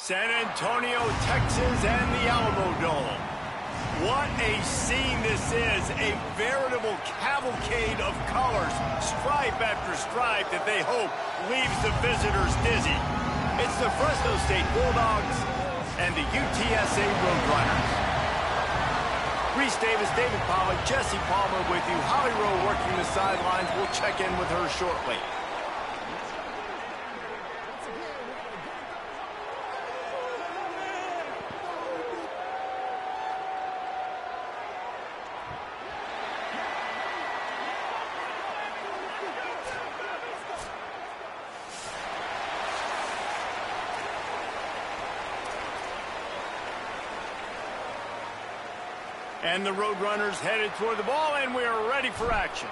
San Antonio, Texas, and the Alamo Dome. What a scene this is, a veritable cavalcade of colors, stripe after stripe that they hope leaves the visitors dizzy. It's the Fresno State Bulldogs and the UTSA Roadrunners. Reese Davis, David Pollack, Jesse Palmer with you. Holly Rowe working the sidelines. We'll check in with her shortly. And the Roadrunners headed toward the ball, and we are ready for action.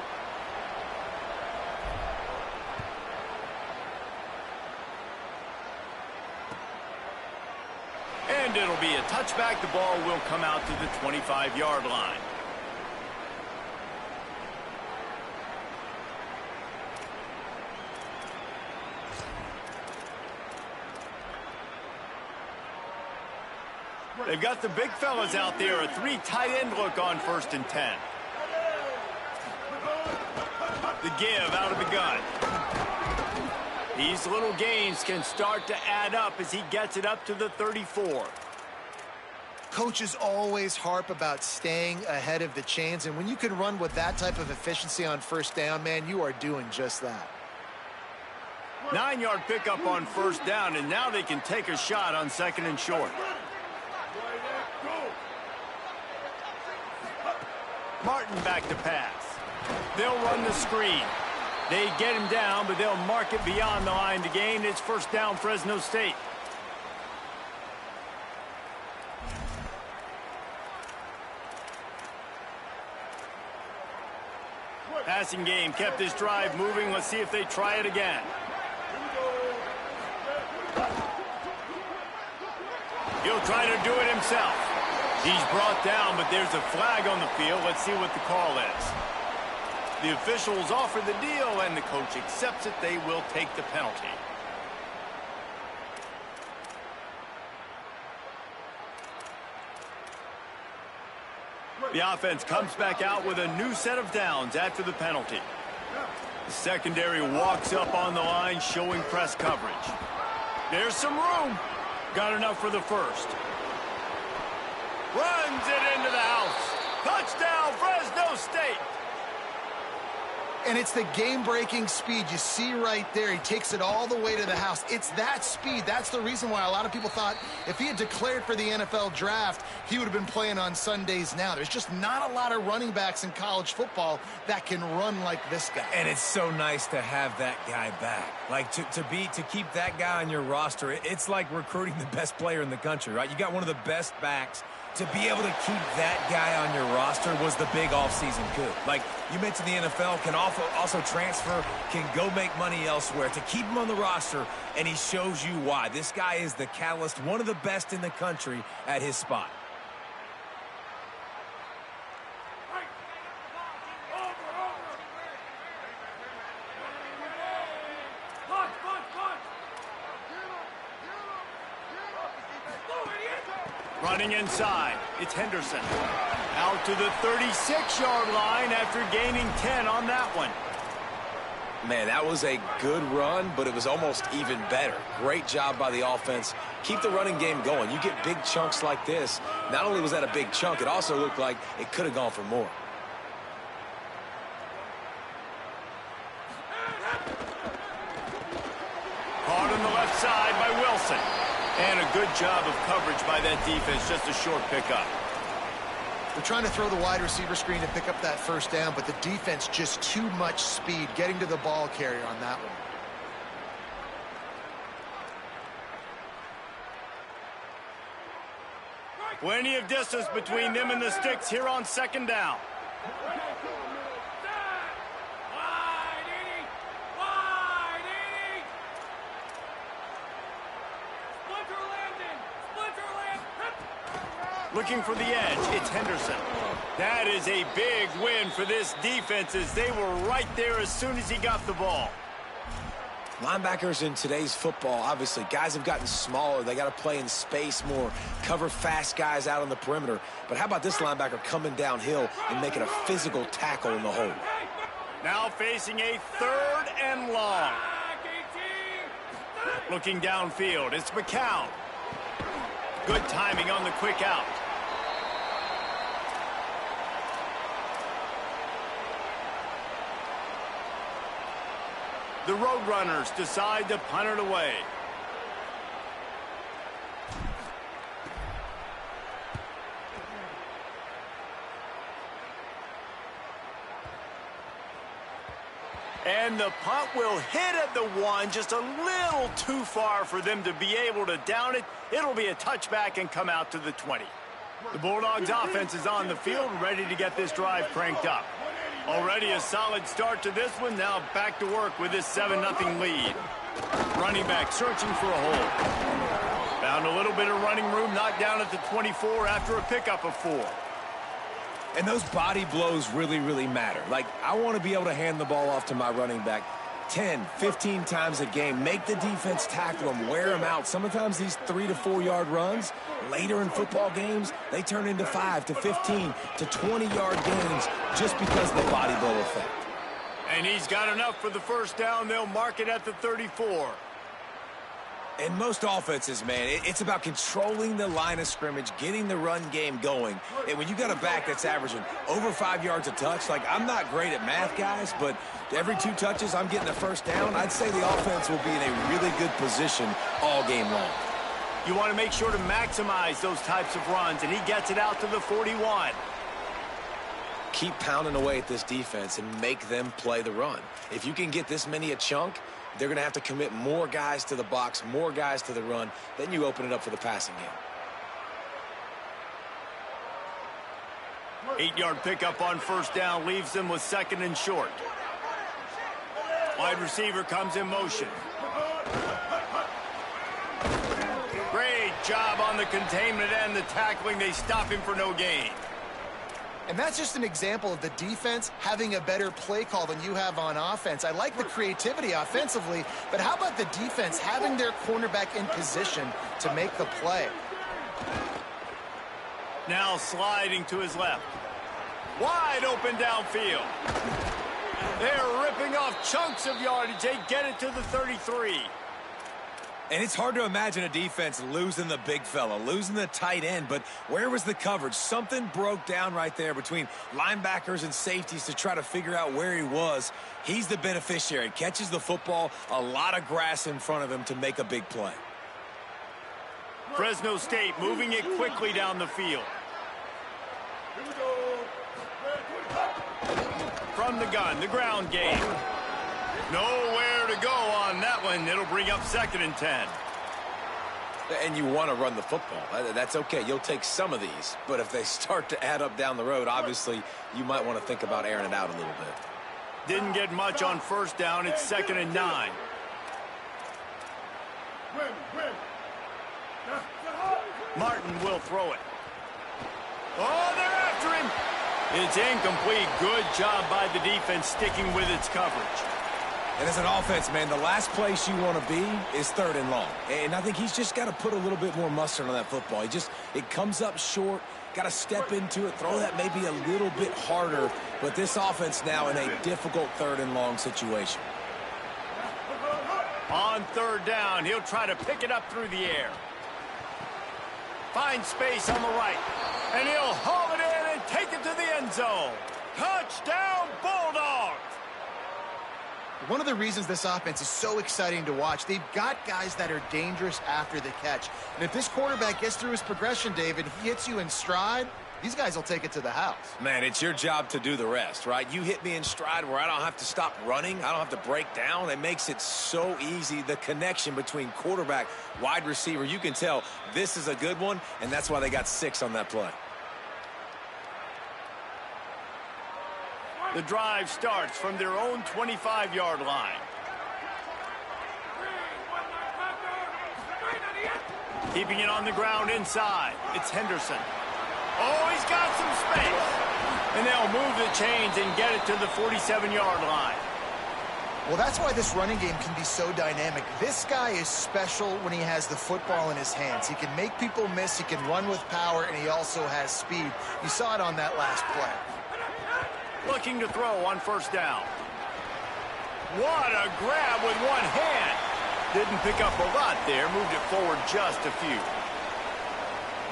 And it'll be a touchback. The ball will come out to the 25-yard line. They've got the big fellas out there, a 3 tight end look on 1st and 10. The give out of the gun. These little gains can start to add up as he gets it up to the 34. Coaches always harp about staying ahead of the chains, and when you can run with that type of efficiency on 1st down, man, you are doing just that. 9-yard pickup on 1st down, and now they can take a shot on 2nd and short. Martin back to pass. They'll run the screen. They get him down, but they'll mark it beyond the line to gain. It's 1st down, Fresno State. Passing game kept this drive moving. Let's see if they try it again. He'll try to do it himself. He's brought down, but there's a flag on the field. Let's see what the call is. The officials offer the deal, and the coach accepts it. They will take the penalty. The offense comes back out with a new set of downs after the penalty. The secondary walks up on the line, showing press coverage. There's some room. Got enough for the 1st. Runs it into the house. Touchdown, Fresno State. And it's the game-breaking speed you see right there. He takes it all the way to the house. It's that speed. That's the reason why a lot of people thought if he had declared for the NFL draft, he would have been playing on Sundays now. There's just not a lot of running backs in college football that can run like this guy. And it's so nice to have that guy back. Like, to keep that guy on your roster, it's like recruiting the best player in the country, right? You got one of the best backs. To be able to keep that guy on your roster was the big offseason coup. Like you mentioned, the NFL can also transfer, can go make money elsewhere. To keep him on the roster, and he shows you why. This guy is the catalyst, one of the best in the country at his spot. Running inside, it's Henderson. Out to the 36-yard line after gaining 10 on that one. Man, that was a good run, but it was almost even better. Great job by the offense. Keep the running game going. You get big chunks like this. Not only was that a big chunk, it also looked like it could have gone for more. Caught on the left side by Wilson. And a good job of coverage by that defense, just a short pickup. They're trying to throw the wide receiver screen to pick up that 1st down, but the defense just too much speed getting to the ball carrier on that one. Plenty of distance between them and the sticks here on 2nd down. Looking for the edge, it's Henderson. That is a big win for this defense as they were right there as soon as he got the ball. Linebackers in today's football, obviously, guys have gotten smaller. They got to play in space more, cover fast guys out on the perimeter. But how about this linebacker coming downhill and making a physical tackle in the hole? Now facing a 3rd and long. Looking downfield, it's McCown. Good timing on the quick out. The Roadrunners decide to punt it away. And the punt will hit at the 1, just a little too far for them to be able to down it. It'll be a touchback and come out to the 20. The Bulldogs offense is on the field, ready to get this drive cranked up. Already a solid start to this one. Now back to work with this 7-0 lead. Running back searching for a hole. Found a little bit of running room, knocked down at the 24 after a pickup of 4. And those body blows really, really matter. Like, I want to be able to hand the ball off to my running back 10, 15 times a game. Make the defense tackle them, wear them out. Sometimes these 3 to 4 yard runs, later in football games, they turn into 5 to 15 to 20 yard gains just because of the body blow effect. And he's got enough for the first down. They'll mark it at the 34. In most offenses, man, it's about controlling the line of scrimmage, getting the run game going. And when you got a back that's averaging over 5 yards a touch, like, I'm not great at math, guys, but every 2 touches, I'm getting the first down. I'd say the offense will be in a really good position all game long. You want to make sure to maximize those types of runs, and he gets it out to the 41. Keep pounding away at this defense and make them play the run. If you can get this many a chunk, they're going to have to commit more guys to the box, more guys to the run. Then you open it up for the passing game. 8-yard pickup on first down leaves them with 2nd and short. Wide receiver comes in motion. Great job on the containment and the tackling. They stop him for no gain. And that's just an example of the defense having a better play call than you have on offense. I like the creativity offensively, but how about the defense having their cornerback in position to make the play? Now sliding to his left. Wide open downfield. They're ripping off chunks of yardage. They get it to the 33. And it's hard to imagine a defense losing the big fella, losing the tight end, but where was the coverage? Something broke down right there between linebackers and safeties to try to figure out where he was. He's the beneficiary. Catches the football, a lot of grass in front of him to make a big play. Fresno State moving it quickly down the field. From the gun, the ground game. Nowhere to go on that one. It'll bring up 2nd and 10. And you want to run the football. That's okay. You'll take some of these. But if they start to add up down the road, obviously, you might want to think about airing it out a little bit. Didn't get much on first down. It's 2nd and 9. Martin will throw it. Oh, they're after him. It's incomplete. Good job by the defense sticking with its coverage. And as an offense, man, the last place you want to be is 3rd and long. And I think he's just got to put a little bit more mustard on that football. It comes up short, got to step into it, throw that maybe a little bit harder. But this offense now in a difficult 3rd and long situation. On 3rd down, he'll try to pick it up through the air. Find space on the right. And he'll haul it in and take it to the end zone. Touchdown, Bulldogs! One of the reasons this offense is so exciting to watch, they've got guys that are dangerous after the catch. And if this quarterback gets through his progression, David, he hits you in stride, these guys will take it to the house. Man, it's your job to do the rest, right? You hit me in stride where I don't have to stop running. I don't have to break down. It makes it so easy. The connection between quarterback, wide receiver, you can tell this is a good one, and that's why they got 6 on that play. The drive starts from their own 25-yard line. Keeping it on the ground inside. It's Henderson. Oh, he's got some space. And they'll move the chains and get it to the 47-yard line. Well, that's why this running game can be so dynamic. This guy is special when he has the football in his hands. He can make people miss, he can run with power, and he also has speed. You saw it on that last play. Looking to throw on first down. What a grab with one hand. Didn't pick up a lot there, moved it forward just a few.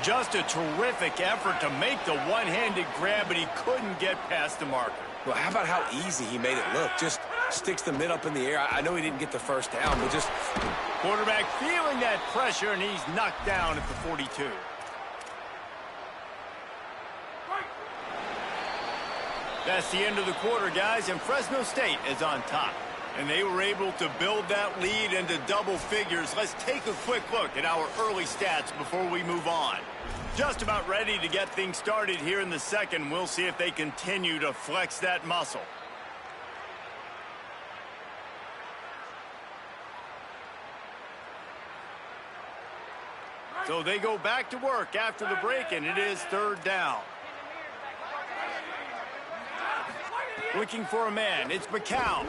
Just a terrific effort to make the one-handed grab, but he couldn't get past the marker. Well, how about how easy he made it look? Just sticks the mid up in the air. I know he didn't get the first down, but just... Quarterback feeling that pressure, and he's knocked down at the 42. That's the end of the quarter, guys, and Fresno State is on top. And they were able to build that lead into double figures. Let's take a quick look at our early stats before we move on. Just about ready to get things started here in the second. We'll see if they continue to flex that muscle. So they go back to work after the break, and it is third down. Looking for a man. It's McCown.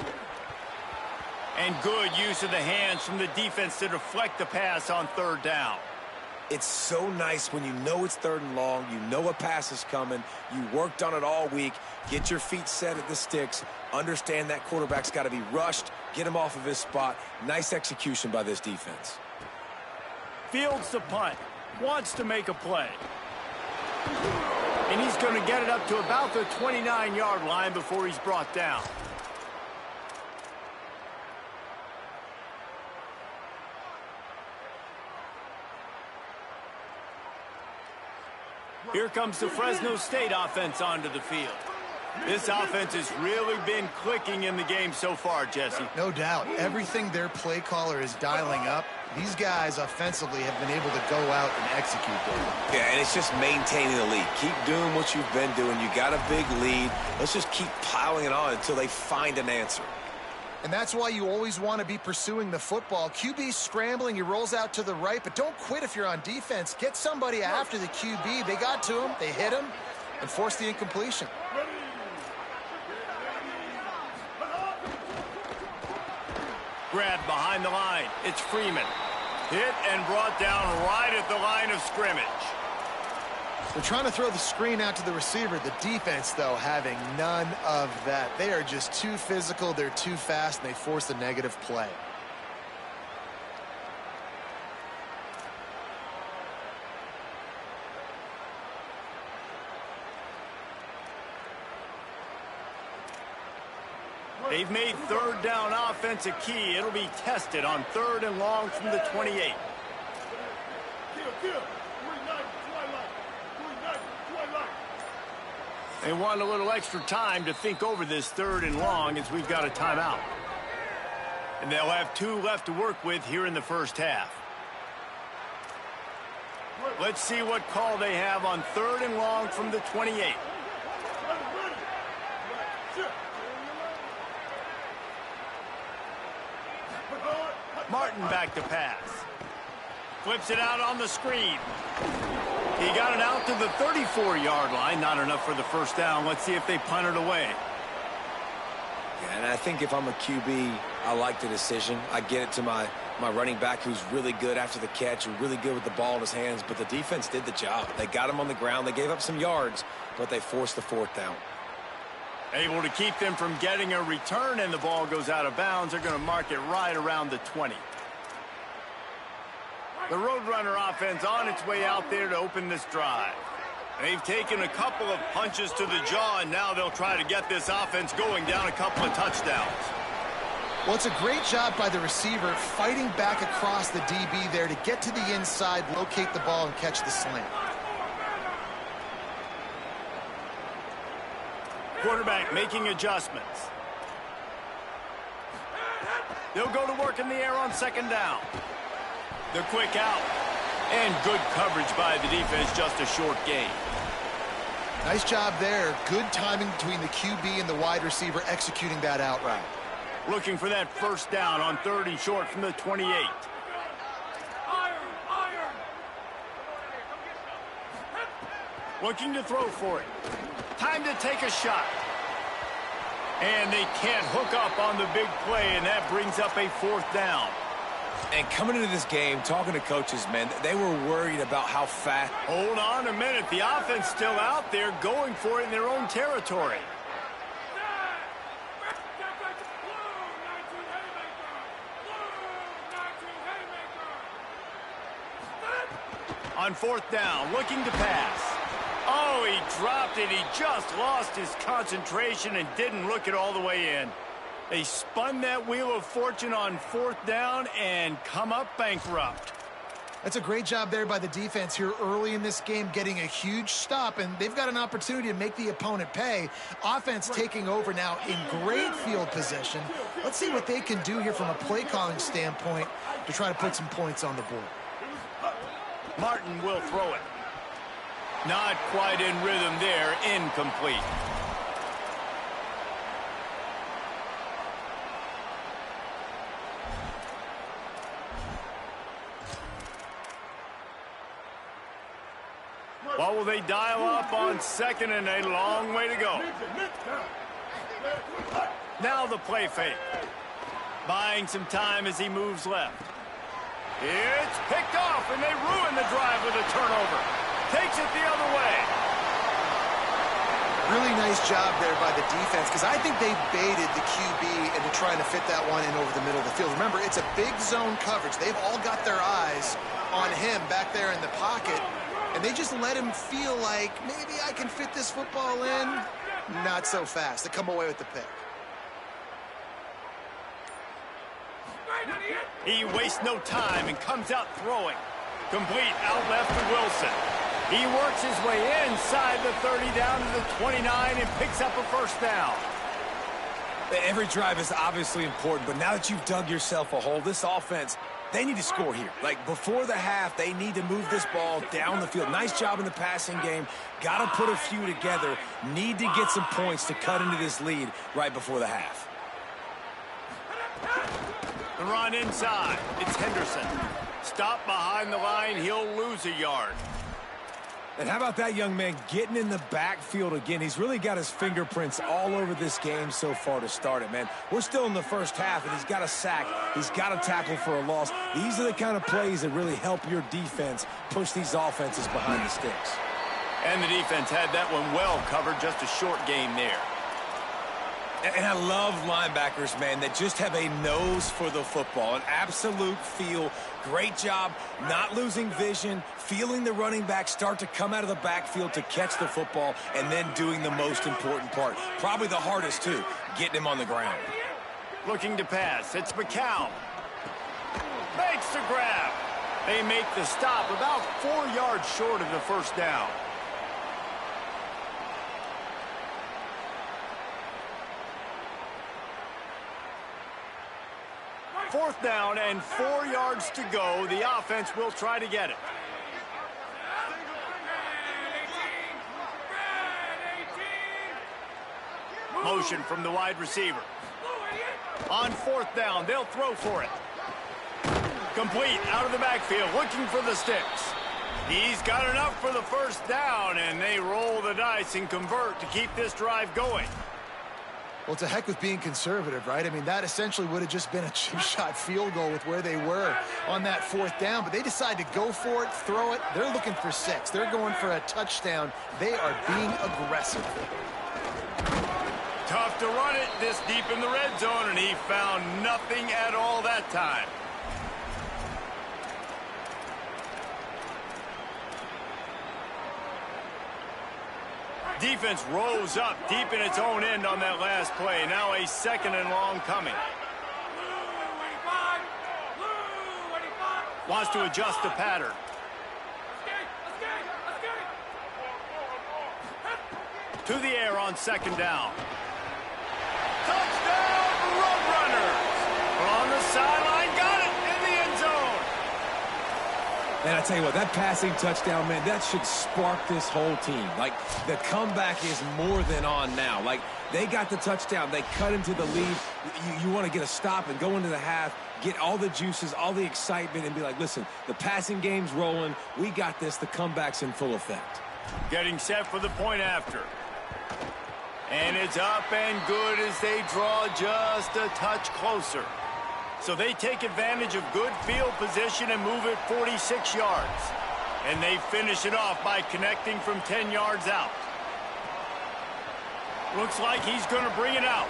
And good use of the hands from the defense to deflect the pass on third down. It's so nice when you know it's third and long, you know a pass is coming, you worked on it all week, get your feet set at the sticks, understand that quarterback's got to be rushed, get him off of his spot. Nice execution by this defense. Fields the punt, wants to make a play. And he's going to get it up to about the 29-yard line before he's brought down. Here comes the Fresno State offense onto the field. This offense has really been clicking in the game so far, Jesse. No doubt. Everything their play caller is dialing up, these guys offensively have been able to go out and execute there. Yeah, and it's just maintaining the lead. Keep doing what you've been doing. You got a big lead. Let's just keep piling it on until they find an answer. And that's why you always want to be pursuing the football. QB's scrambling, he rolls out to the right, but don't quit if you're on defense. Get somebody after the QB. They got to him, they hit him, and forced the incompletion. Grab behind the line. It's Freeman. Hit and brought down right at the line of scrimmage. They're trying to throw the screen out to the receiver. The defense, though, having none of that. They are just too physical, they're too fast, and they force a negative play. They've made third down offense a key. It'll be tested on third and long from the 28. They want a little extra time to think over this third and long as we've got a timeout. And they'll have 2 left to work with here in the first half. Let's see what call they have on third and long from the 28. Martin back to pass. Flips it out on the screen. He got it out to the 34-yard line. Not enough for the first down. Let's see if they punt it away. Yeah, and I think if I'm a QB, I like the decision. I get it to my running back who's really good after the catch and really good with the ball in his hands, but the defense did the job. They got him on the ground. They gave up some yards, but they forced the fourth down. Able to keep them from getting a return, and the ball goes out of bounds. They're going to mark it right around the 20. The Roadrunner offense on its way out there to open this drive. They've taken a couple of punches to the jaw, and now they'll try to get this offense going down a couple of touchdowns. Well, it's a great job by the receiver fighting back across the DB there to get to the inside, locate the ball, and catch the slant. Quarterback making adjustments. They'll go to work in the air on second down. The quick out. And good coverage by the defense, just a short gain. Nice job there. Good timing between the QB and the wide receiver executing that out route. Looking for that first down on third and short from the 28. Looking to throw for it. Time to take a shot. And they can't hook up on the big play, and that brings up a 4th down. And coming into this game, talking to coaches, man, they were worried about how fast. Hold on a minute. The offense still out there going for it in their own territory. On 4th down, looking to pass. Oh, he dropped it. He just lost his concentration and didn't look it all the way in. They spun that wheel of fortune on 4th down and come up bankrupt. That's a great job there by the defense here early in this game, getting a huge stop, and they've got an opportunity to make the opponent pay. Offense taking over now in great field position. Let's see what they can do here from a play calling standpoint to try to put some points on the board. Martin will throw it. Not quite in rhythm there, incomplete. What will they dial up on 2nd and a long way to go? Now the play fake. Buying some time as he moves left. It's picked off, and they ruin the drive with a turnover. Takes it the other way. Really nice job there by the defense, because I think they baited the QB into trying to fit that one in over the middle of the field. Remember, it's a big zone coverage. They've all got their eyes on him back there in the pocket, and they just let him feel like, maybe I can fit this football in. Not so fast. They come away with the pick. He wastes no time and comes out throwing. Complete out left to Wilson. He works his way inside the 30 down to the 29 and picks up a 1st down. Every drive is obviously important, but now that you've dug yourself a hole, this offense, they need to score here. Like, before the half, they need to move this ball down the field. Nice job in the passing game. Got to put a few together. Need to get some points to cut into this lead right before the half. The run inside. It's Henderson. Stop behind the line. He'll lose a yard. And how about that young man getting in the backfield again? He's really got his fingerprints all over this game so far to start it, man. We're still in the 1st half, and he's got a sack. He's got a tackle for a loss. These are the kind of plays that really help your defense push these offenses behind the sticks. And the defense had that one well covered. Just a short game there. And I love linebackers, man, that just have a nose for the football, an absolute feel. Great job not losing vision, feeling the running back start to come out of the backfield to catch the football, and then doing the most important part. Probably the hardest, too, getting him on the ground. Looking to pass. It's McCown. Makes the grab. They make the stop about 4 yards short of the 1st down. Fourth down and 4 yards to go. The offense will try to get it. Motion from the wide receiver. On 4th down, they'll throw for it. Complete out of the backfield, looking for the sticks. He's got enough for the 1st down, and they roll the dice and convert to keep this drive going. Well, to heck with being conservative, right? I mean, that essentially would have just been a chip-shot field goal with where they were on that 4th down, but they decide to go for it, throw it. They're looking for 6. They're going for a touchdown. They are being aggressive. Tough to run it this deep in the red zone, and he found nothing at all that time. Defense rose up deep in its own end on that last play. Now a 2nd and long coming. Wants to adjust the pattern. To the air on 2nd down. Touchdown, Roadrunners! On the sideline, got it in the end zone. And I tell you what, that passing touchdown, man, that should spark this whole team. Like, the comeback is more than on now. Like, they got the touchdown. They cut into the lead. You want to get a stop and go into the half, get all the juices, all the excitement, and be like, listen, the passing game's rolling. We got this. The comeback's in full effect. Getting set for the point after. And it's up and good as they draw just a touch closer. So they take advantage of good field position and move it 46 yards. And they finish it off by connecting from 10 yards out. Looks like he's going to bring it out.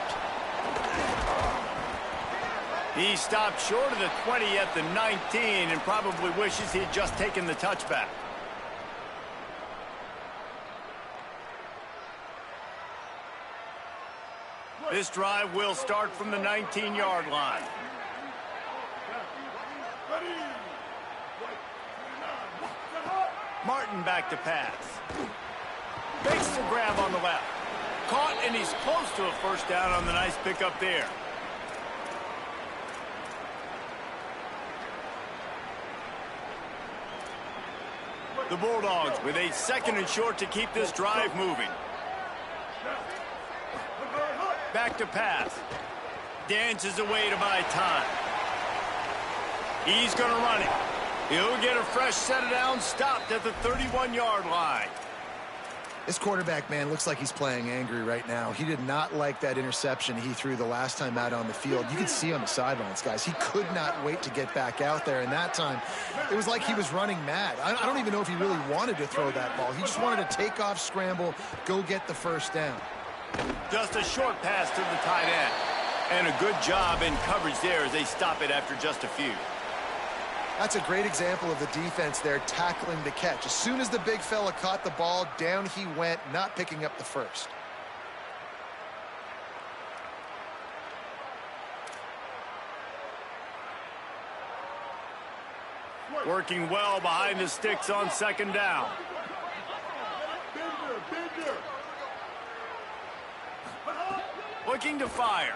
He stopped short of the 20 at the 19 and probably wishes he'd just taken the touchback. This drive will start from the 19-yard line. Martin back to pass. Makes the grab on the left. Caught, and he's close to a first down on the nice pickup there. The Bulldogs with a 2nd and short to keep this drive moving. Back to pass. Dances away to buy time. He's going to run it. He'll get a fresh set of downs, stopped at the 31-yard line. This quarterback, man, looks like he's playing angry right now. He did not like that interception he threw the last time out on the field. You could see on the sidelines, guys. He could not wait to get back out there. And that time, it was like he was running mad. I don't even know if he really wanted to throw that ball. He just wanted to take off, scramble, go get the first down. Just a short pass to the tight end. And a good job in coverage there as they stop it after just a few. That's a great example of the defense there tackling the catch. As soon as the big fella caught the ball, down he went, not picking up the first. Working well behind the sticks on 2nd down. Looking to fire.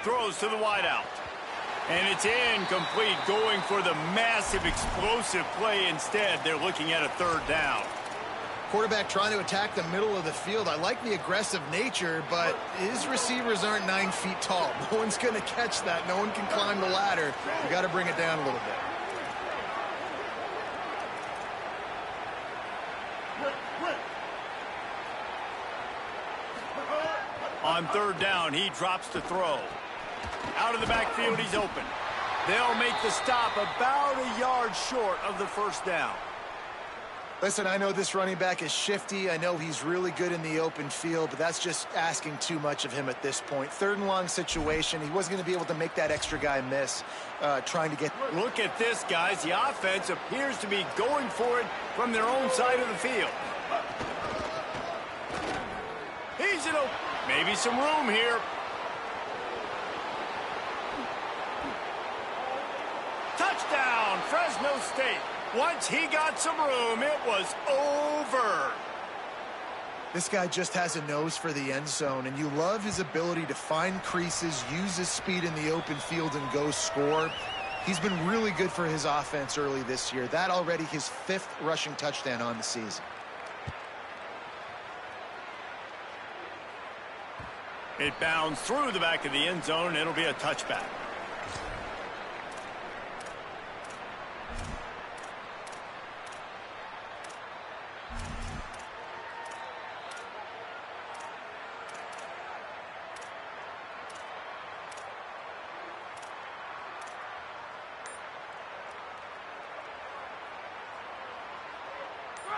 Throws to the wideout. And it's incomplete, going for the massive explosive play instead. They're looking at a 3rd down. Quarterback trying to attack the middle of the field. I like the aggressive nature, but his receivers aren't 9 feet tall. No one's going to catch that. No one can climb the ladder. You got to bring it down a little bit. On 3rd down, he drops to throw. Out of the backfield, he's open. They'll make the stop about a yard short of the first down. Listen, I know this running back is shifty. I know he's really good in the open field, but that's just asking too much of him at this point. 3rd and long situation. He wasn't going to be able to make that extra guy miss trying to get... Look at this, guys. The offense appears to be going for it from their own side of the field. He's in a... Maybe some room here. Touchdown, Fresno State. Once he got some room, it was over. This guy just has a nose for the end zone, and you love his ability to find creases, use his speed in the open field, and go score. He's been really good for his offense early this year. That already his 5th rushing touchdown on the season. It bounds through the back of the end zone, and it'll be a touchback.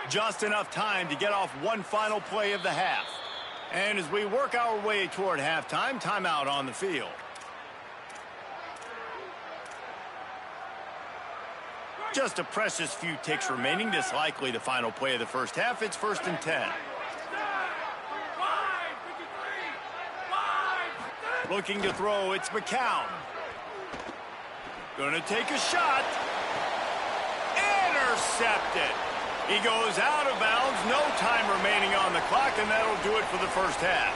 Just enough time to get off one final play of the half. And as we work our way toward halftime, timeout on the field. Just a precious few ticks remaining. This likely the final play of the first half. It's 1st and 10. Looking to throw, it's McCown. Gonna take a shot. Intercepted. He goes out of bounds, no time remaining on the clock, and that'll do it for the first half.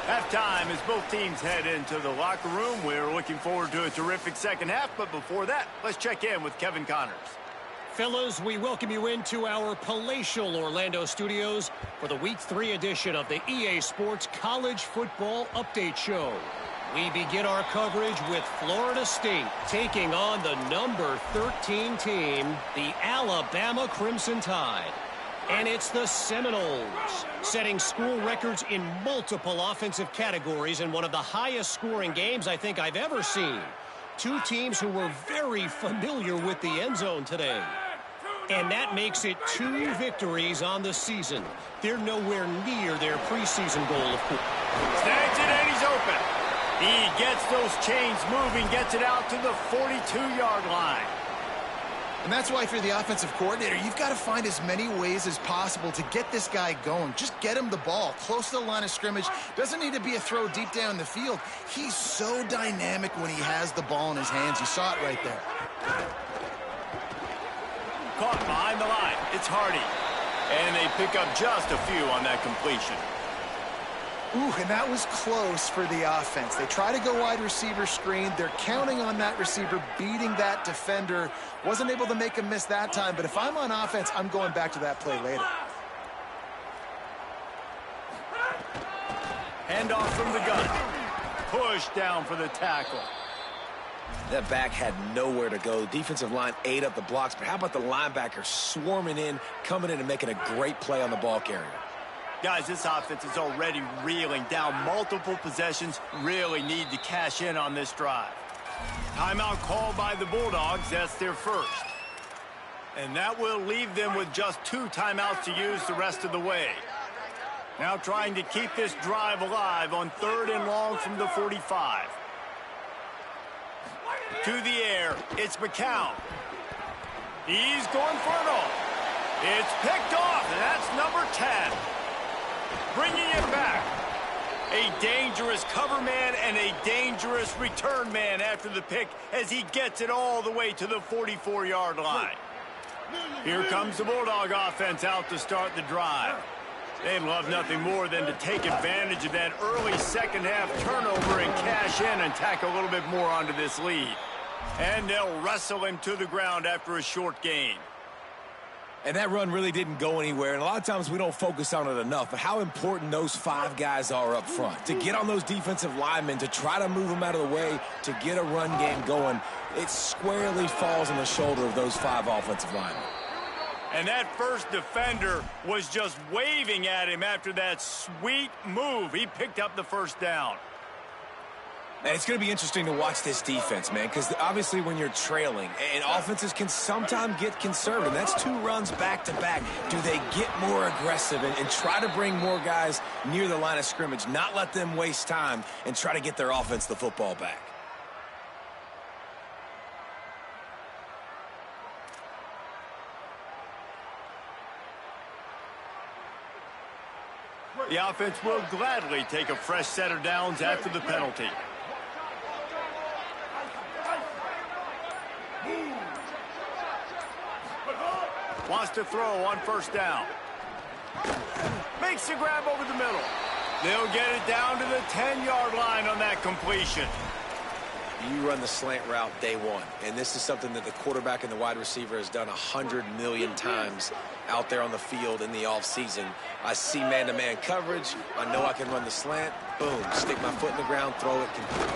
Halftime as both teams head into the locker room. We're looking forward to a terrific second half, but before that, let's check in with Kevin Connors. Fellas, we welcome you into our palatial Orlando studios for the Week 3 edition of the EA Sports College Football Update Show. We begin our coverage with Florida State taking on the number 13 team, the Alabama Crimson Tide. And it's the Seminoles, setting school records in multiple offensive categories in one of the highest scoring games I think I've ever seen. Two teams who were very familiar with the end zone today. And that makes it 2 victories on the season. They're nowhere near their preseason goal, of course. Snags it and he's open. He gets those chains moving, gets it out to the 42-yard line. And that's why if you're the offensive coordinator, you've got to find as many ways as possible to get this guy going. Just get him the ball close to the line of scrimmage. Doesn't need to be a throw deep down the field. He's so dynamic when he has the ball in his hands. You saw it right there. Caught behind the line. It's Hardy. And they pick up just a few on that completion. Ooh, and that was close for the offense. They try to go wide receiver screen. They're counting on that receiver beating that defender. Wasn't able to make him miss that time, but if I'm on offense, I'm going back to that play later. Handoff from the gun. Push down for the tackle. That back had nowhere to go. The defensive line ate up the blocks, but how about the linebacker swarming in, coming in and making a great play on the ball carrier? Guys, this offense is already reeling down multiple possessions. Really need to cash in on this drive. Timeout called by the Bulldogs. That's their first. And that will leave them with just 2 timeouts to use the rest of the way. Now trying to keep this drive alive on 3rd and long from the 45. To the air, it's McCown. He's going for it all. It's picked off, and that's number 10. Bringing it back. A dangerous cover man and a dangerous return man after the pick as he gets it all the way to the 44-yard line. Here comes the Bulldog offense out to start the drive. They'd love nothing more than to take advantage of that early second-half turnover and cash in and tack a little bit more onto this lead. And they'll wrestle him to the ground after a short gain. And that run really didn't go anywhere, and a lot of times we don't focus on it enough, but how important those 5 guys are up front. To get on those defensive linemen, to try to move them out of the way, to get a run game going, it squarely falls on the shoulder of those 5 offensive linemen. And that first defender was just waving at him after that sweet move. He picked up the first down. And it's going to be interesting to watch this defense, man, because obviously when you're trailing, and offenses can sometimes get conservative. That's 2 runs back-to-back. Do they get more aggressive and try to bring more guys near the line of scrimmage, not let them waste time, and try to get their offense the football back? The offense will gladly take a fresh set of downs after the penalty. Wants to throw on first down. Makes the grab over the middle. They'll get it down to the 10-yard line on that completion. You run the slant route day one, and this is something that the quarterback and the wide receiver has done 100 million times out there on the field in the offseason. I see man-to-man coverage. I know I can run the slant. Boom, stick my foot in the ground, throw it.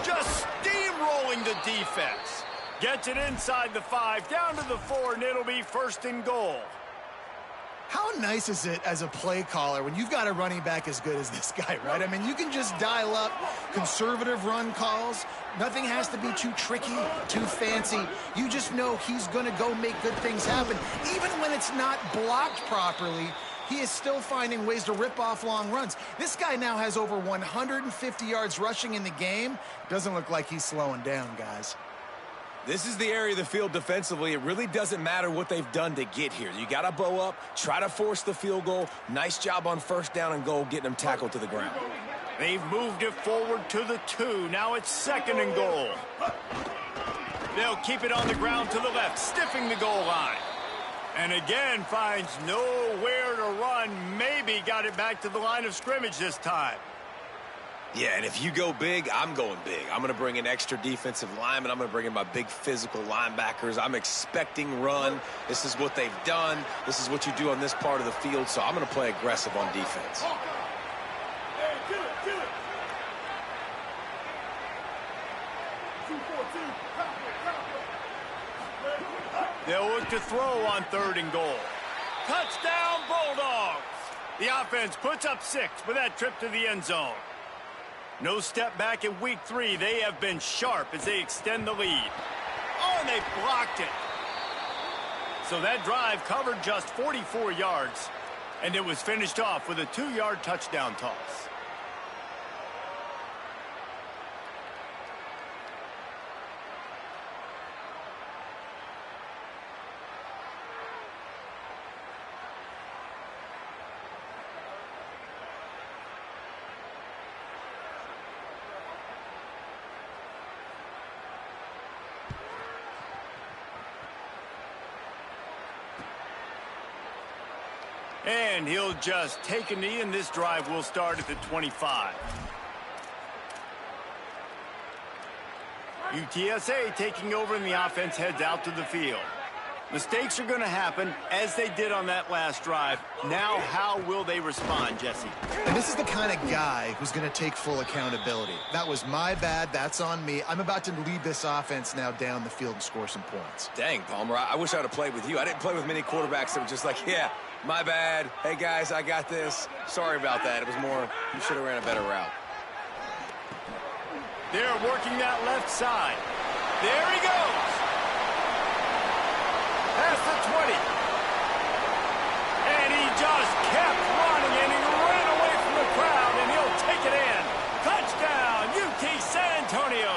Just steamrolling the defense. Gets it inside the 5, down to the 4, and it'll be 1st and goal. How nice is it as a play caller when you've got a running back as good as this guy, right? I mean, you can just dial up conservative run calls. Nothing has to be too tricky, too fancy. You just know he's going to go make good things happen. Even when it's not blocked properly, he is still finding ways to rip off long runs. This guy now has over 150 yards rushing in the game. Doesn't look like he's slowing down, guys. This is the area of the field defensively. It really doesn't matter what they've done to get here. You got to bow up, try to force the field goal. Nice job on first down and goal, getting them tackled to the ground. They've moved it forward to the 2. Now it's 2nd and goal. They'll keep it on the ground to the left, stiffing the goal line. And again, finds nowhere to run. Maybe got it back to the line of scrimmage this time. Yeah, and if you go big, I'm going big. I'm going to bring in extra defensive linemen. I'm going to bring in my big physical linebackers. I'm expecting run. This is what they've done. This is what you do on this part of the field, so I'm going to play aggressive on defense. They'll look to throw on 3rd and goal. Touchdown, Bulldogs! The offense puts up 6 with that trip to the end zone. No step back in week 3. They have been sharp as they extend the lead. Oh, and they blocked it. So that drive covered just 44 yards, and it was finished off with a 2-yard touchdown toss. And he'll just take a knee, and this drive will start at the 25. UTSA taking over, and the offense heads out to the field. Mistakes are going to happen, as they did on that last drive. Now, how will they respond, Jesse? And this is the kind of guy who's going to take full accountability. That was my bad. That's on me. I'm about to lead this offense now down the field and score some points. Dang, Palmer, I wish I'd have played with you. I didn't play with many quarterbacks that were just like, yeah, my bad. Hey, guys, I got this. Sorry about that. It was more, you should have ran a better route. They're working that left side. There he goes. Past the 20. And he just kept running, and he ran away from the crowd, and he'll take it in. Touchdown, UT San Antonio.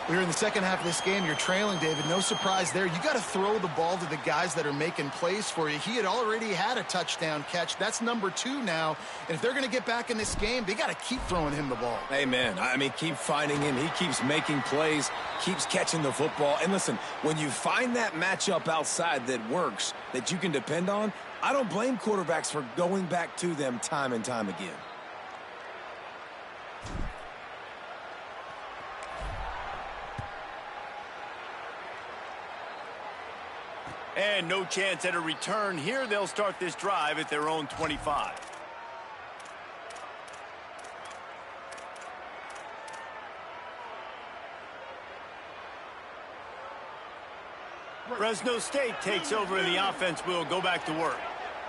We're in the second half of this game. You're trailing, David. No surprise there. You got to throw the ball to the guys that are making plays for you. He had already had a touchdown catch. That's number 2 now. And if they're going to get back in this game, they got to keep throwing him the ball. Amen. I mean, keep finding him. He keeps making plays, keeps catching the football. And listen, when you find that matchup outside that works, that you can depend on, I don't blame quarterbacks for going back to them time and time again. And no chance at a return here. They'll start this drive at their own 25. Fresno State takes over, and the offense will go back to work.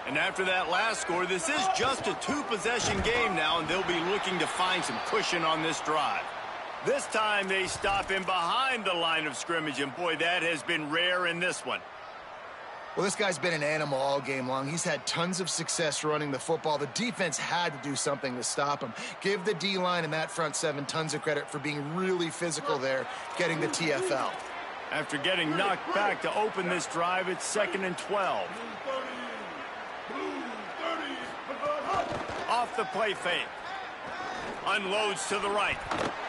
And after that last score, this is just a 2-possession game now, and they'll be looking to find some cushion on this drive. This time they stop him behind the line of scrimmage, and boy, that has been rare in this one. Well, this guy's been an animal all game long. He's had tons of success running the football. The defense had to do something to stop him. Give the D-line and that front 7 tons of credit for being really physical there, getting the TFL. After getting knocked back to open this drive, it's 2nd and 12. Off the play fake. Unloads to the right.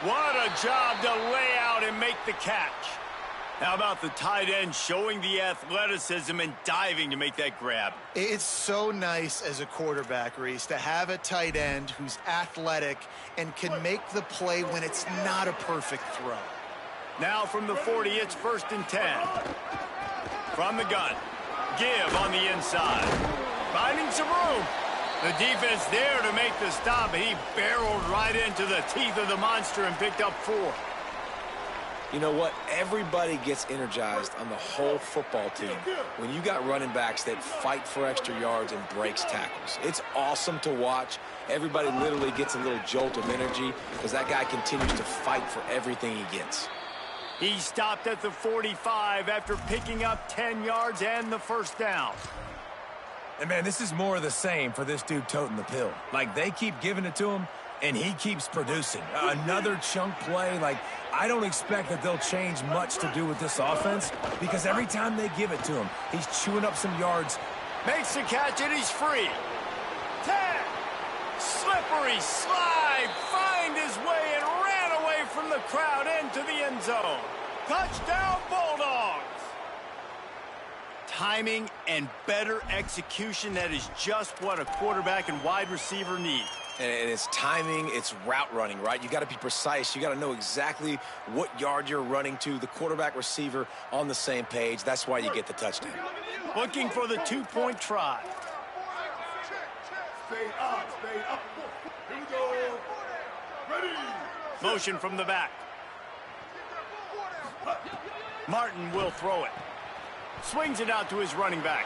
What a job to lay out and make the catch. How about the tight end showing the athleticism and diving to make that grab? It's so nice as a quarterback, Reese, to have a tight end who's athletic and can make the play when it's not a perfect throw. Now from the 40, it's 1st and 10. From the gun. Give on the inside. Finding some room. The defense there to make the stop, and he barreled right into the teeth of the monster and picked up 4. You know what? Everybody gets energized on the whole football team when you got running backs that fight for extra yards and breaks tackles. It's awesome to watch. Everybody literally gets a little jolt of energy because that guy continues to fight for everything he gets. He stopped at the 45 after picking up 10 yards and the first down. And, man, this is more of the same for this dude toting the pill. Like, they keep giving it to him, and he keeps producing. Another chunk play. Like, I don't expect that they'll change much to do with this offense because every time they give it to him, he's chewing up some yards. Makes the catch, and he's free. 10. Slippery slide. Find his way and ran away from the crowd into the end zone. Touchdown, Bulldogs. Timing and better execution, that is just what a quarterback and wide receiver need. And it's timing, it's route running, right? You got to be precise. You got to know exactly what yard you're running to. The quarterback receiver on the same page. That's why you get the touchdown. Looking for the 2-point try. Stay up. Here we go. Ready. Motion from the back. Martin will throw it. Swings it out to his running back.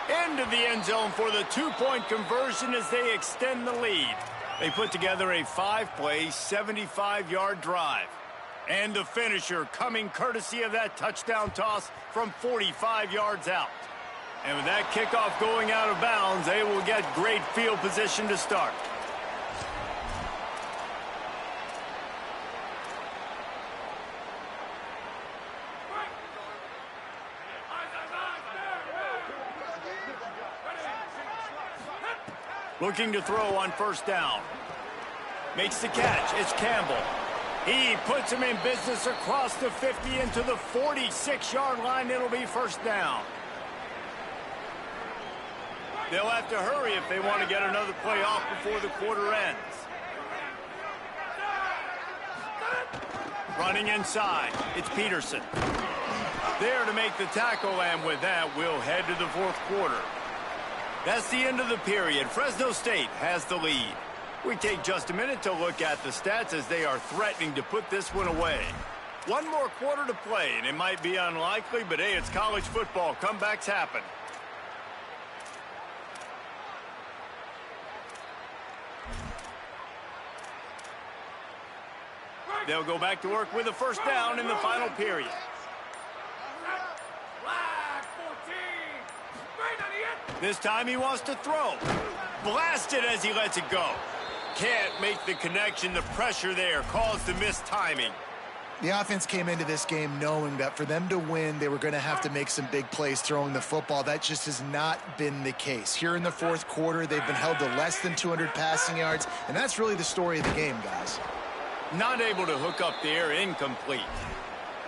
Into the end zone for the two-point conversion as they extend the lead. They put together a 5-play, 75-yard drive. And the finisher coming courtesy of that touchdown toss from 45 yards out. And with that kickoff going out of bounds, they will get great field position to start. Looking to throw on first down. Makes the catch. It's Campbell. He puts him in business across the 50 into the 46-yard line. It'll be first down. They'll have to hurry if they want to get another play off before the quarter ends. Running inside. It's Peterson. There to make the tackle, and with that, we'll head to the fourth quarter. That's the end of the period. Fresno State has the lead. We take just a minute to look at the stats as they are threatening to put this one away. One more quarter to play, and it might be unlikely, but hey, it's college football. Comebacks happen. They'll go back to work with a first down in the final period. This time he wants to throw. Blasted as he lets it go. Can't make the connection. The pressure there caused the missed timing. The offense came into this game knowing that for them to win, they were going to have to make some big plays throwing the football. That just has not been the case. Here in the fourth quarter, they've been held to less than 200 passing yards, and that's really the story of the game, guys. Not able to hook up there, incomplete.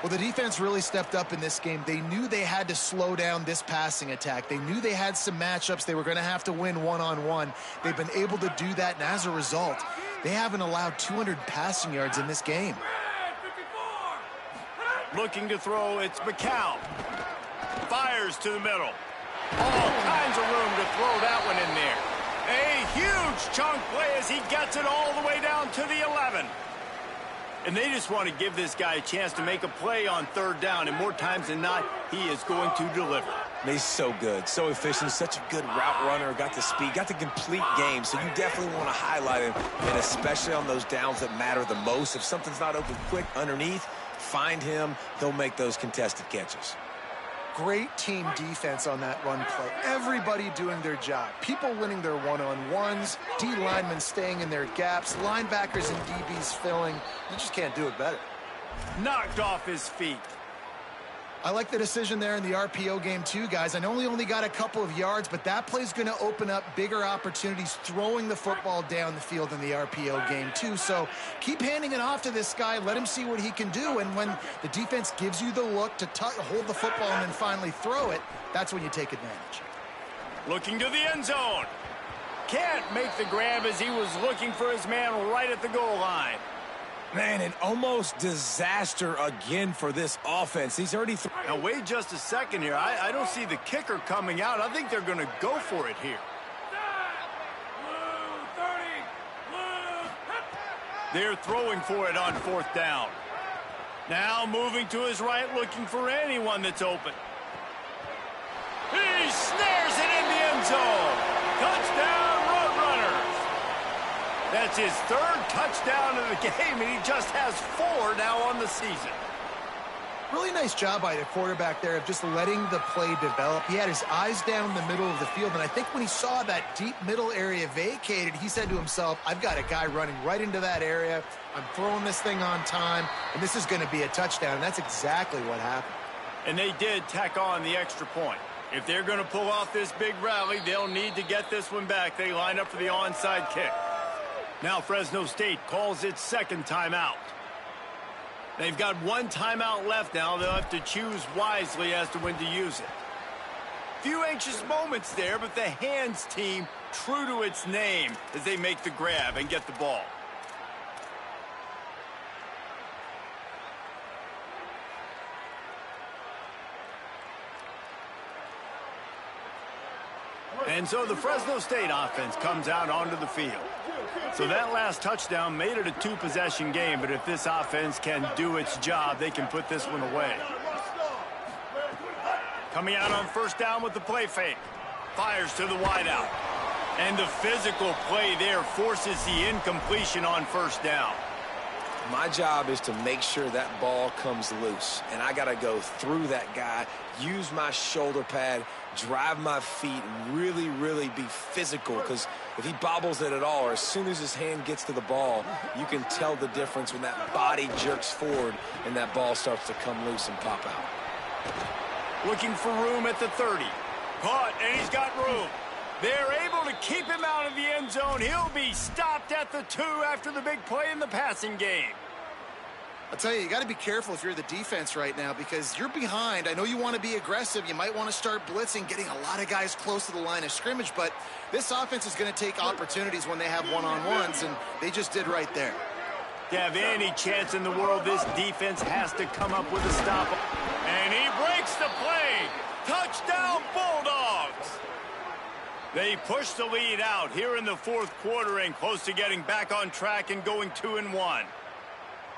Well, the defense really stepped up in this game. They knew they had to slow down this passing attack. They knew they had some matchups they were going to have to win one-on-one. They've been able to do that, and as a result, they haven't allowed 200 passing yards in this game. Looking to throw, it's McCown. Fires to the middle. All kinds of room to throw that one in there. A huge chunk play as he gets it all the way down to the 11. And they just want to give this guy a chance to make a play on third down, and more times than not, he is going to deliver. He's so good, so efficient, such a good route runner, got the speed, got the complete game, so you definitely want to highlight him, and especially on those downs that matter the most. If something's not open quick underneath, find him, he'll make those contested catches. Great team defense on that run play. Everybody doing their job. People winning their one-on-ones, D linemen staying in their gaps, linebackers and DBs filling. You just can't do it better. Knocked off his feet. I like the decision there in the RPO game too, guys. I know he only got a couple of yards, but that play's going to open up bigger opportunities throwing the football down the field in the RPO game too. So keep handing it off to this guy. Let him see what he can do. And when the defense gives you the look to hold the football and then finally throw it, that's when you take advantage. Looking to the end zone. Can't make the grab as he was looking for his man right at the goal line. Man, an almost disaster again for this offense. He's already Now, wait just a second here. I don't see the kicker coming out. I think they're going to go for it here. They're throwing for it on fourth down. Now moving to his right, looking for anyone that's open. He snares it in the end zone. Touchdown, Roadrunners. That's his third touchdown of the game, and he just has 4 now on the season. Really nice job by the quarterback there of just letting the play develop. He had his eyes down the middle of the field, and I think when he saw that deep middle area vacated, he said to himself, I've got a guy running right into that area. I'm throwing this thing on time, and this is going to be a touchdown, and that's exactly what happened. And they did tack on the extra point. If they're going to pull off this big rally, they'll need to get this one back. They line up for the onside kick. Now Fresno State calls its second timeout. They've got 1 timeout left now. They'll have to choose wisely as to when to use it. Few anxious moments there, but the hands team true to its name as they make the grab and get the ball. And so the Fresno State offense comes out onto the field. So that last touchdown made it a 2-possession game, but if this offense can do its job, they can put this one away. Coming out on first down with the play fake. Fires to the wideout. And the physical play there forces the incompletion on first down. My job is to make sure that ball comes loose, and I got to go through that guy, use my shoulder pad, drive my feet, and really, really be physical, because if he bobbles it at all, or as soon as his hand gets to the ball, you can tell the difference when that body jerks forward and that ball starts to come loose and pop out. Looking for room at the 30. Caught, and he's got room. They're able to keep him out of the end zone. He'll be stopped at the 2 after the big play in the passing game. I'll tell you, you got to be careful if you're the defense right now because you're behind. I know you want to be aggressive. You might want to start blitzing, getting a lot of guys close to the line of scrimmage, but this offense is going to take opportunities when they have one-on-ones, and they just did right there. To have any chance in the world, this defense has to come up with a stop. And he breaks the play. Touchdown, Bulldogs! They push the lead out here in the fourth quarter and close to getting back on track and going 2-1.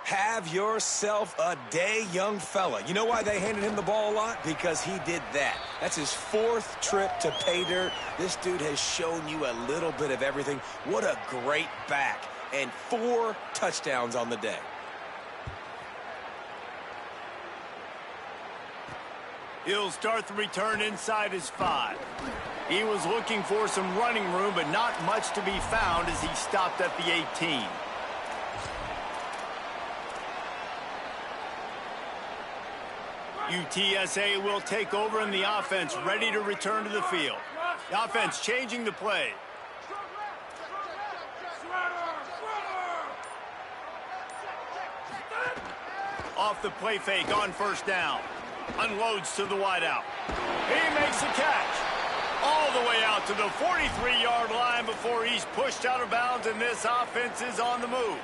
Have yourself a day, young fella. You know why they handed him the ball a lot? Because he did that. That's his 4th trip to pay dirt. This dude has shown you a little bit of everything. What a great back. And 4 touchdowns on the day. He'll start the return inside his 5. He was looking for some running room, but not much to be found as he stopped at the 18. UTSA will take over in the offense, ready to return to the field. The offense changing the play. Off the play fake on first down. Unloads to the wideout. He makes the catch. All the way out to the 43-yard line before he's pushed out of bounds, and this offense is on the move.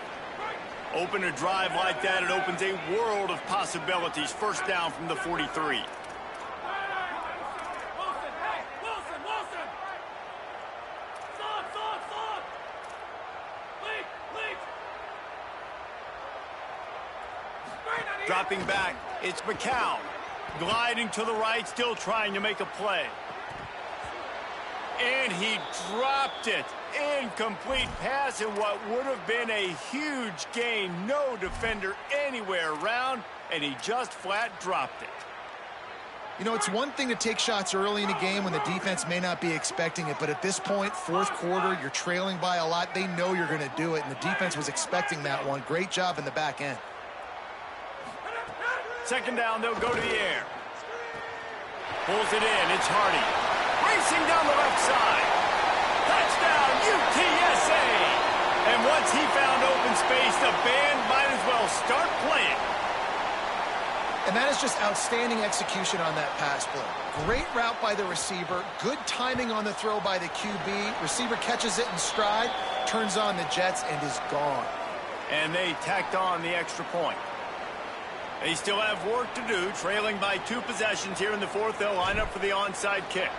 Open a drive like that, it opens a world of possibilities. First down from the 43. Dropping back, it's McCown. Gliding to the right, still trying to make a play. And he dropped it. Incomplete pass in what would have been a huge gain. No defender anywhere around, and he just flat dropped it. You know, it's one thing to take shots early in a game when the defense may not be expecting it, but at this point, fourth quarter, you're trailing by a lot. They know you're going to do it, and the defense was expecting that one. Great job in the back end. Second down, they'll go to the air. Pulls it in, it's Hardy. Racing down the left side. Touchdown, UTSA! And once he found open space, the band might as well start playing. And that is just outstanding execution on that pass play. Great route by the receiver. Good timing on the throw by the QB. Receiver catches it in stride, turns on the jets, and is gone. And they tacked on the extra point. They still have work to do, trailing by 2 possessions here in the fourth. They'll line up for the onside kick.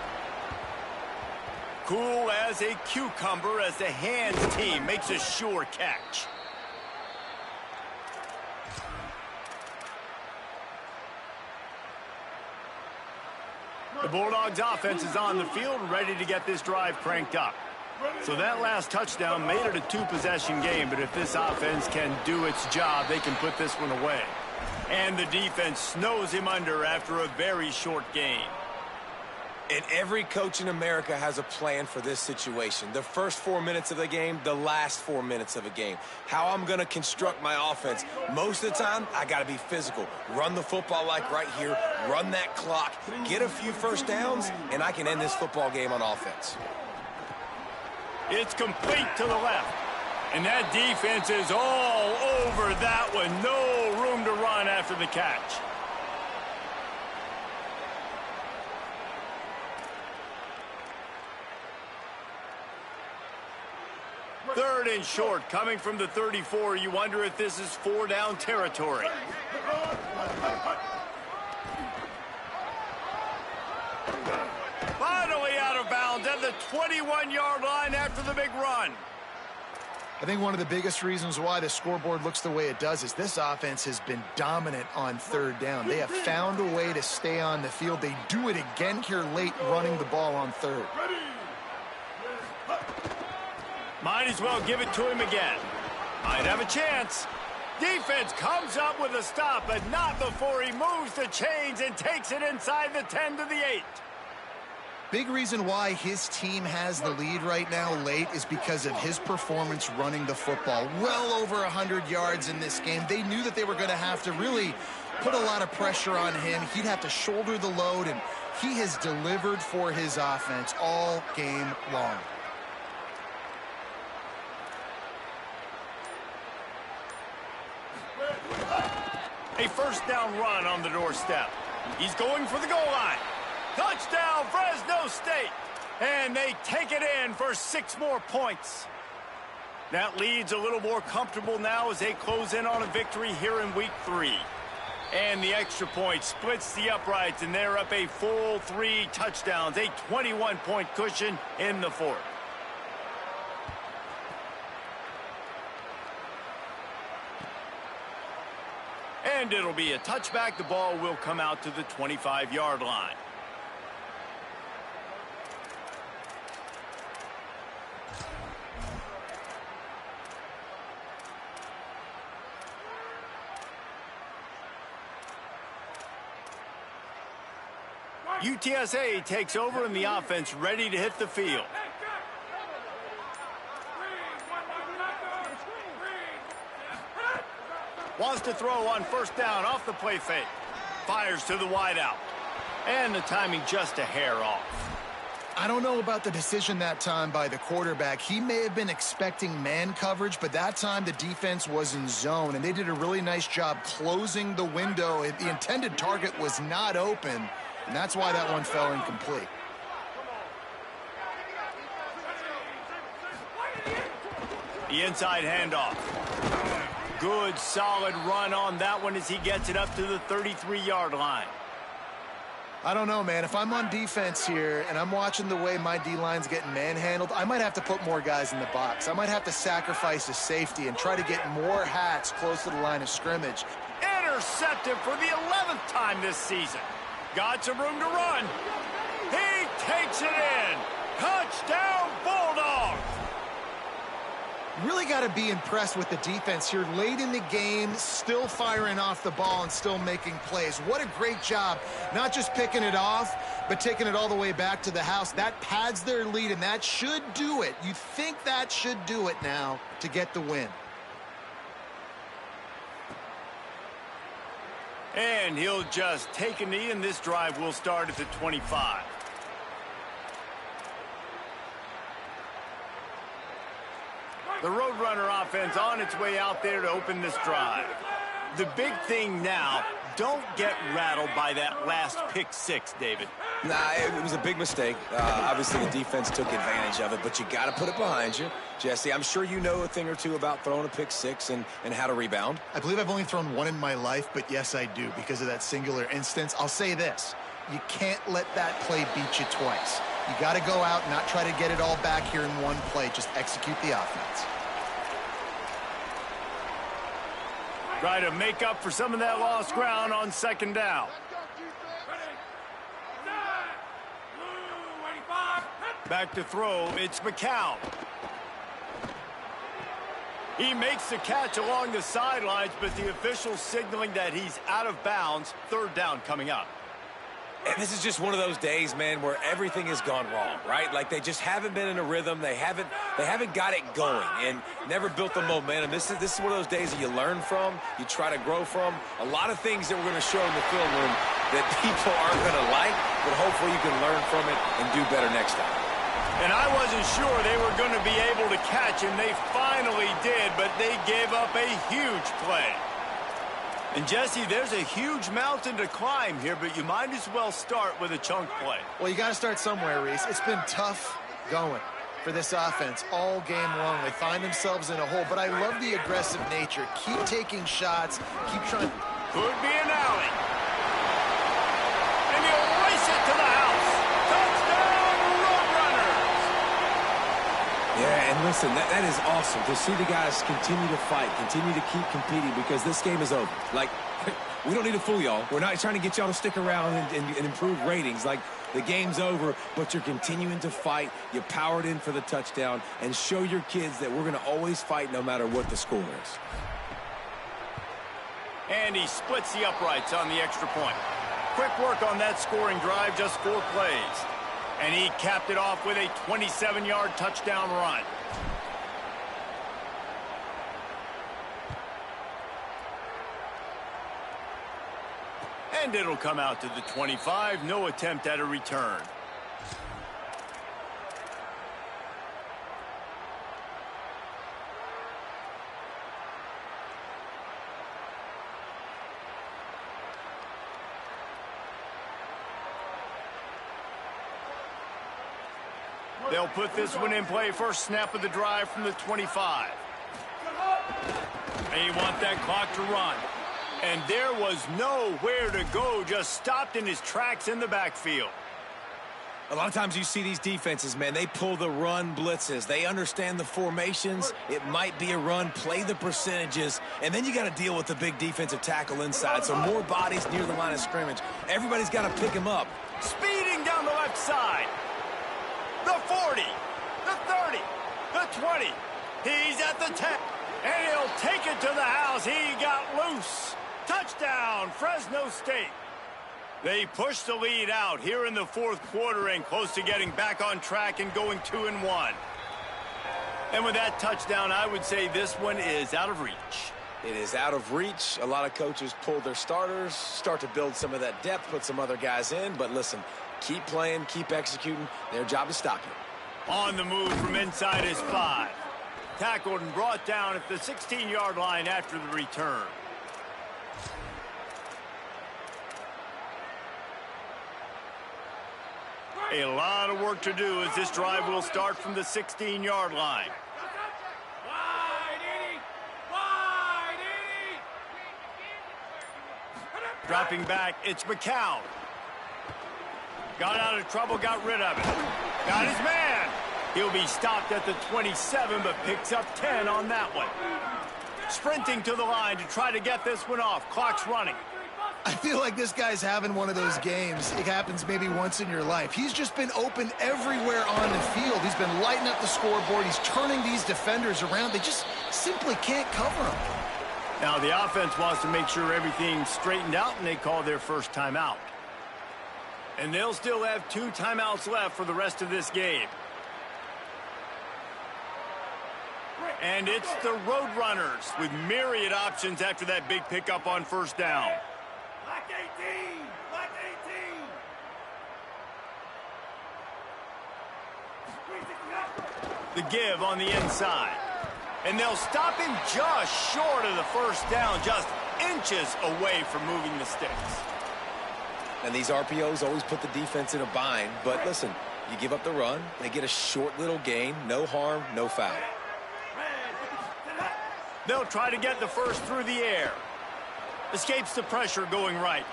Cool as a cucumber as the hands team makes a sure catch. The Bulldogs offense is on the field, ready to get this drive cranked up. So that last touchdown made it a 2-possession game, but if this offense can do its job, they can put this one away. And the defense snows him under after a very short game. And every coach in America has a plan for this situation. The first 4 minutes of the game, the last 4 minutes of a game. How I'm going to construct my offense. Most of the time, I got to be physical. Run the football like right here. Run that clock. Get a few first downs, and I can end this football game on offense. It's complete to the left. And that defense is all over that one. No room to run after the catch. Third and short, coming from the 34. You wonder if this is 4-down territory. Finally out of bounds at the 21-yard line after the big run. I think one of the biggest reasons why the scoreboard looks the way it does is this offense has been dominant on third down. They have found a way to stay on the field. They do it again here late, running the ball on third. Might as well give it to him again. Might have a chance. Defense comes up with a stop, but not before he moves the chains and takes it inside the 10 to the 8. Big reason why his team has the lead right now late is because of his performance running the football. Well over 100 yards in this game. They knew that they were going to have to really put a lot of pressure on him. He'd have to shoulder the load, and he has delivered for his offense all game long. A first down run on the doorstep. He's going for the goal line. Touchdown, Fresno State. And they take it in for 6 more points. That lead's a little more comfortable now as they close in on a victory here in week 3. And the extra point splits the uprights, and they're up a full 3 touchdowns, a 21-point cushion in the 4th. And it'll be a touchback. The ball will come out to the 25-yard line. UTSA takes over and the offense ready to hit the field. Wants to throw on first down off the play fake. Fires to the wideout. And the timing just a hair off. I don't know about the decision that time by the quarterback. He may have been expecting man coverage, but that time the defense was in zone, and they did a really nice job closing the window. The intended target was not open, and that's why that one fell incomplete. The inside handoff. Good, solid run on that one as he gets it up to the 33-yard line. I don't know, man. If I'm on defense here and I'm watching the way my D-line's getting manhandled, I might have to put more guys in the box. I might have to sacrifice a safety and try to get more hats close to the line of scrimmage. Intercepted for the 11th time this season. Got some room to run. He takes it in. Touchdown, Bulldogs. Really got to be impressed with the defense here late in the game, still firing off the ball and still making plays. What a great job, not just picking it off, but taking it all the way back to the house. That pads their lead, and that should do it. You think that should do it now to get the win. And he'll just take a knee, and this drive will start at the 25. The Roadrunner offense on its way out there to open this drive. The big thing now, don't get rattled by that last pick 6, David. Nah, it was a big mistake. Obviously, the defense took advantage of it, but you got to put it behind you. Jesse, I'm sure you know a thing or two about throwing a pick 6 and how to rebound. I believe I've only thrown one in my life, but yes, I do because of that singular instance. I'll say this. You can't let that play beat you twice. You got to go out and not try to get it all back here in one play. Just execute the offense. Try to make up for some of that lost ground on second down. Back to throw, it's McCown. He makes the catch along the sidelines, but the official signaling that he's out of bounds. Third down coming up. And this is just one of those days, man, where everything has gone wrong, right? Like they just haven't been in a rhythm. They haven't got it going and never built the momentum. This is one of those days that you learn from, you try to grow from. A lot of things that we're going to show in the film room that people aren't going to like, but hopefully you can learn from it and do better next time. And I wasn't sure they were going to be able to catch him. They finally did, but they gave up a huge play. And, Jesse, there's a huge mountain to climb here, but you might as well start with a chunk play. Well, you got to start somewhere, Reese. It's been tough going for this offense all game long. They find themselves in a hole, but I love the aggressive nature. Keep taking shots. Keep trying. Could be an alley. And he'll race it to the house. Touchdown, Roadrunners. Yeah, and listen, that is awesome to see the guys continue to fight, continue to keep competing, because this game is over. Like, we don't need to fool y'all. We're not trying to get y'all to stick around and improve ratings. Like, the game's over, but you're continuing to fight. You powered in for the touchdown, and show your kids that we're going to always fight no matter what the score is. And he splits the uprights on the extra point. Quick work on that scoring drive, just 4 plays. And he capped it off with a 27-yard touchdown run. And it'll come out to the 25. No attempt at a return. They'll put this one in play. First snap of the drive from the 25. They want that clock to run. And there was nowhere to go, just stopped in his tracks in the backfield. A lot of times you see these defenses, man, they pull the run blitzes. They understand the formations. It might be a run, play the percentages, and then you got to deal with the big defensive tackle inside. So more bodies near the line of scrimmage. Everybody's got to pick him up. Speeding down the left side. The 40, the 30, the 20. He's at the 10, and he'll take it to the house. He got loose. Touchdown, Fresno State. They push the lead out here in the 4th quarter and close to getting back on track and going 2-1. And with that touchdown, I would say this one is out of reach. It is out of reach. A lot of coaches pull their starters, start to build some of that depth, put some other guys in. But listen, keep playing, keep executing. Their job is stop you. On the move from inside his 5. Tackled and brought down at the 16-yard line after the return. A lot of work to do as this drive will start from the 16-yard line. Dropping back, it's McCown. Got out of trouble, got rid of it. Got his man. He'll be stopped at the 27, but picks up 10 on that one. Sprinting to the line to try to get this one off. Clock's running. I feel like this guy's having one of those games. It happens maybe once in your life. He's just been open everywhere on the field. He's been lighting up the scoreboard. He's turning these defenders around. They just simply can't cover him. Now the offense wants to make sure everything's straightened out, and they call their first timeout. And they'll still have 2 timeouts left for the rest of this game. And it's the Roadrunners with myriad options after that big pickup on first down. Black 18! Black 18! The give on the inside. And they'll stop him just short of the first down, just inches away from moving the sticks. And these RPOs always put the defense in a bind. But listen, you give up the run, they get a short little gain, no harm, no foul. They'll try to get the first through the air. Escapes the pressure going right.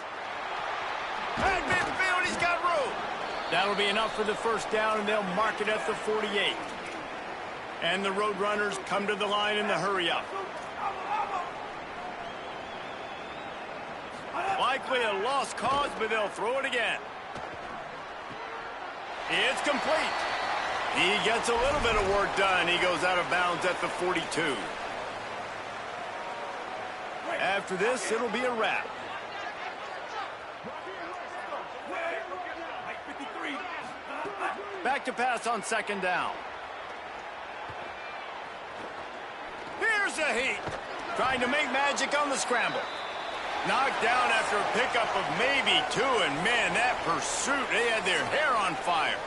At midfield, he's got room. That'll be enough for the first down, and they'll mark it at the 48. And the Roadrunners come to the line in the hurry-up. Likely a lost cause, but they'll throw it again. It's complete. He gets a little bit of work done. He goes out of bounds at the 42. After this, it'll be a wrap. Back to pass on second down. Here's a heat. Trying to make magic on the scramble. Knocked down after a pickup of maybe 2, and man, that pursuit, they had their hair on fire.